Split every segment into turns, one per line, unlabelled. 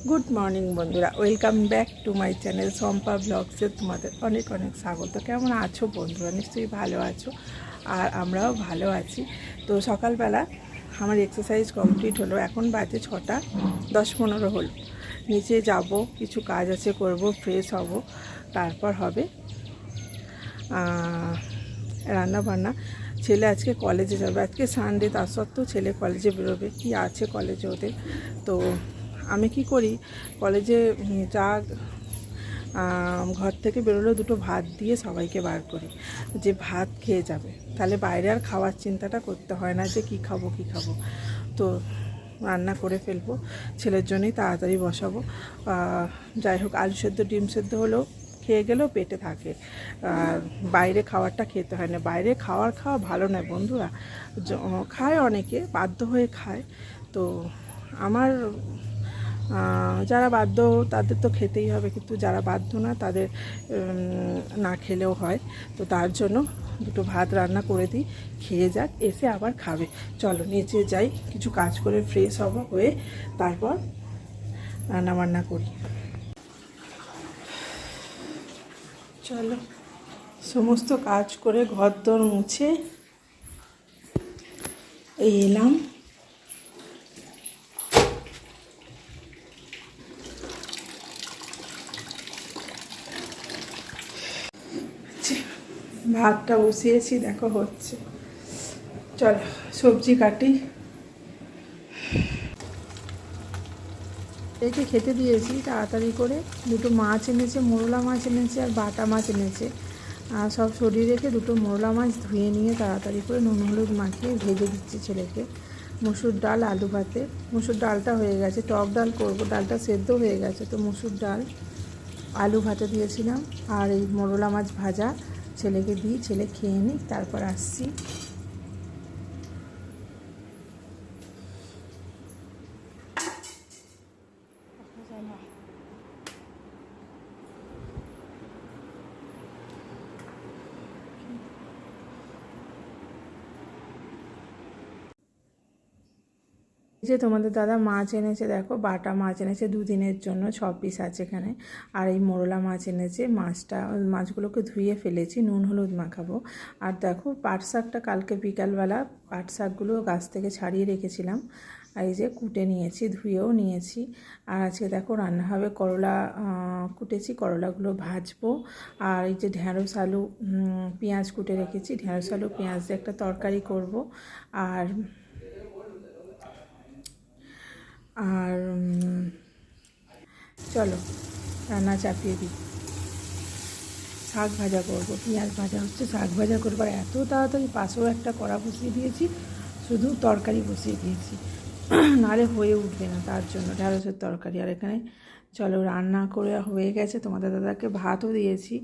Good morning বন্ধুরা, welcome back to my channel Shampa ব্লগসে তোমাদের অনেক অনেক স্বাগত। কেমন আছো বন্ধুরা? নিশ্চয়ই ভালো আছো, আর আমরাও ভালো আছি। তো সকালবেলা আমার এক্সারসাইজ কমপ্লিট হলো, এখন বাজে 6টা 10-15 হলো। নিচে যাব, কিছু কাজ আছে করব, ফ্রেশ হব, তারপর হবে রান্না বান্না। ছেলে আজকে কলেজে যাবে, আজকে সানডে, তার সত্ত্বেও ছেলে কলেজে বেরোবে, কি আছে কলেজে ওদের। তো আমি কি করি, কলেজে যা ঘর থেকে বেরোলেও দুটো ভাত দিয়ে সবাইকে বার করি, যে ভাত খেয়ে যাবে, তাহলে বাইরে আর খাওয়ার চিন্তাটা করতে হয় না যে কি খাবো কী খাবো। তো রান্না করে ফেলবো, ছেলের জন্যই তাড়াতাড়ি বসাবো। যাই হোক, আলু সেদ্ধ ডিম সেদ্ধ হলেও খেয়ে গেলেও পেটে থাকে, আর বাইরে খাওয়ারটা খেতে হয় না। বাইরে খাওয়া ভালো নয় বন্ধুরা, খায় অনেকে, বাধ্য হয়ে খায়। তো আমার যারা বাধ্য তাদের তো খেতেই হবে, কিন্তু যারা বাধ্য না তাদের না খেলেও হয়। তো তার জন্য দুটো ভাত রান্না করে দিই, খেয়ে যাক, এসে আবার খাবে। চলো নিচে যাই, কিছু কাজ করে ফ্রেশ হব, হয়ে তারপর রান্না বান্না করি। চলো, সমস্ত কাজ করে ঘরদোর মুছে এই এলাম। ভাতটা বসিয়েছি, দেখো হচ্ছে। চলো সবজি কাটি। একে খেতে দিয়েছি তাড়াতাড়ি করে। দুটো মাছ এনেছে, মোরলা মাছ এনেছে আর বাটা মাছ এনেছে। আর সব সরিয়ে রেখে দুটো মোরলা মাছ ধুয়ে নিয়ে তাড়াতাড়ি করে নুন হলুদ মাখিয়ে ভেজে দিচ্ছি ছেলেকে। মুসুর ডাল আলু ভাতে, মুসুর ডালটা হয়ে গেছে, টক ডাল করব, ডালটা সেদ্ধ হয়ে গেছে। তো মুসুর ডাল আলু ভাতে দিয়েছিলাম, আর এই মোরলা মাছ ভাজা ছেলেকে দিই, ছেলে খেয়ে নিই, তারপর আসছি। যে তোমাদের দাদা মাছ এনেছে, দেখো বাটা মাছ এনেছে, দুদিনের জন্য 6 পিস আছে এখানে। আর এই মোরলা মাছ এনেছে, মাছগুলোকে ধুয়ে ফেলেছি, নুন হলুদ মাখাবো। আর দেখো পাট শাকটা কালকে বিকালবেলা পাট শাকগুলো গাছ থেকে ছাড়িয়ে রেখেছিলাম, আর এই যে কুটে নিয়েছি, ধুয়েও নিয়েছি। আর আজকে দেখো রান্না হবে, করলা কুটেছি, করলাগুলো ভাজবো। আর এই যে ঢ্যাঁড়স আলু পেঁয়াজ কুটে রেখেছি, ঢ্যাঁড়স আলু পেঁয়াজ দিয়ে একটা তরকারি করব। আর আর চলো রান্না চাপিয়ে দিই। শাক ভাজা করবো, পেঁয়াজ ভাজা হচ্ছে, শাক ভাজা করবো। আর এত তাড়াতাড়ি পাশেও একটা কড়া বসিয়ে দিয়েছি, শুধু তরকারি বসিয়ে দিয়েছি, নাহলে হয়ে উঠবে না, তার জন্য ঢ্যাঁড়সের তরকারি। আর এখানে চলো রান্না করে হয়ে গেছে, তোমাদের দাদাকে ভাতও দিয়েছি।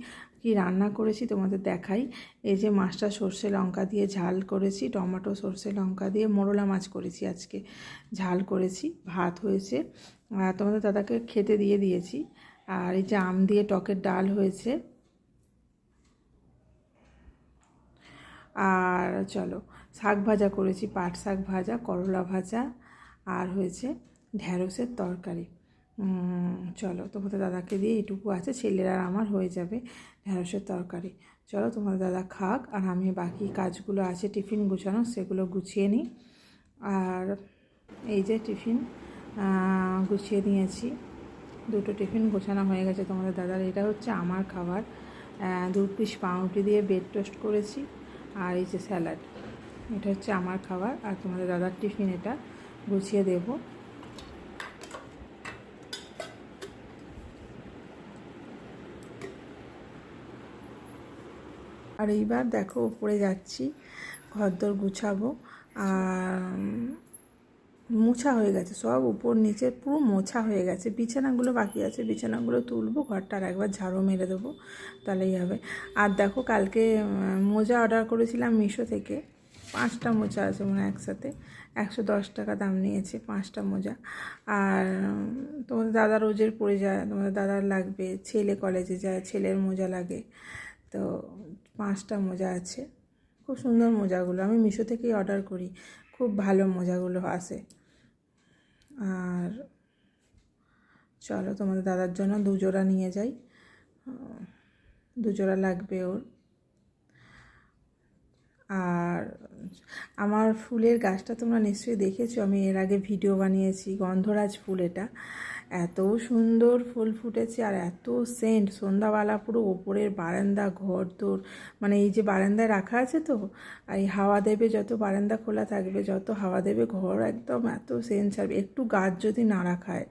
কি রান্না করেছি তোমাদের দেখাই। এই যে মাছটা সর্ষে লঙ্কা দিয়ে ঝাল করেছি, টমেটো সর্ষে লঙ্কা দিয়ে মোরলা মাছ করেছি আজকে, ঝাল করেছি, ভাত হয়েছে, আর তোমাদের দাদাকে খেতে দিয়ে দিয়েছি। আর এই যে আম দিয়ে টকের ডাল হয়েছে। আর চলো শাক ভাজা করেছি, পাট শাক ভাজা, করলা ভাজা, আর হয়েছে ঢ্যাঁড়সের তরকারি। চলো তোমাদের দাদাকে দিয়ে এটুকু আছে, ছেলের আর আমার হয়ে যাবে ঢ্যাঁড়সের তরকারি। চলো তোমাদের দাদা খাক, আর আমি বাকি কাজগুলো আছে টিফিন গুছানো, সেগুলো গুছিয়ে নিই। আর এই যে টিফিন গুছিয়ে নিয়েছি, দুটো টিফিন গোছানো হয়ে গেছে তোমাদের দাদার। এটা হচ্ছে আমার খাবার, 2 পিস পাউরুটি দিয়ে বেড টোস্ট করেছি, আর এই যে স্যালাড, এটা হচ্ছে আমার খাবার। আর তোমাদের দাদার টিফিন এটা গুছিয়ে দেব। আর এইবার দেখো উপরে যাচ্ছি, ঘরদোর গুছাবো। আর মোছা হয়ে গেছে সব, উপর নিচে পুরো মোছা হয়ে গেছে, বিছানাগুলো বাকি আছে, বিছানাগুলো তুলবো, ঘরটা আর একবার ঝাড়ু মেরে দেবো, তাহলেই হবে। আর দেখো কালকে মোজা অর্ডার করেছিলাম মিশো থেকে, 5টা মোজা আছে মানে একসাথে, 110 টাকা দাম নিয়েছে 5টা মোজা। আর তোমাদের দাদা রোজের পরে যায়, তোমাদের দাদার লাগবে, ছেলে কলেজে যায়, ছেলের মোজা লাগে। তো 5টা মোজা আছে, খুব সুন্দর মোজাগুলো, আমি মিশো থেকেই অর্ডার করি, খুব ভালো মোজাগুলো আসে। আর চলো তোমাদের দাদার জন্য 2 জোড়া নিয়ে যাই, 2 জোড়া লাগবে ওর। আর আমার ফুলের গাছটা তোমরা নিশ্চয়ই দেখেছো, আমি এর আগে ভিডিও বানিয়েছি, গন্ধরাজ ফুল। এটা এত সুন্দর ফুল ফুটেছে আর এত সেন্ট, সন্ধ্যাবেলা পুরো ওপরের বারান্দা ঘর দোর, মানে এই যে বারান্দায় রাখা আছে তো, এই হাওয়া দেবে, যত বারান্দা খোলা থাকবে যত হাওয়া দেবে ঘর একদম এত সেন্ট ছাড়বে। একটু গাছ যদি নাড়া খায়,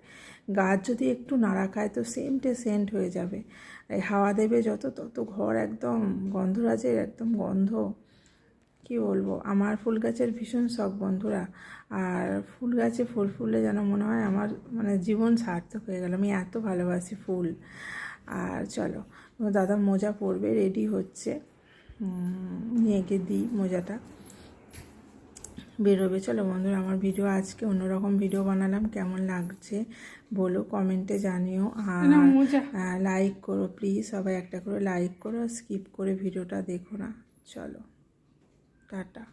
গাছ যদি একটু নাড়া খায় তো সেন্টে সেন্ট হয়ে যাবে। এই হাওয়া দেবে যত তত ঘর একদম গন্ধরাজের একদম গন্ধ। কি বলবো, আমার ফুল গাছের ভীষণ শখ বন্ধুরা। আর ফুল গাছে ফুল ফুললে যেন মনে হয় আমার মানে জীবন সার্থক হয়ে গেল, আমি এত ভালোবাসি ফুল। আর চলো, আমার দাদা মোজা পরবে, রেডি হচ্ছে, নিয়ে গিয়ে দিই মোজাটা, বেরোবে। চলো বন্ধুরা, আমার ভিডিও আজকে অন্যরকম ভিডিও বানালাম, কেমন লাগছে বলো, কমেন্টে জানিও। আর লাইক করো প্লিজ, সবাই একটা করে লাইক করো, স্কিপ করে ভিডিওটা দেখো না। চলো, টাটা।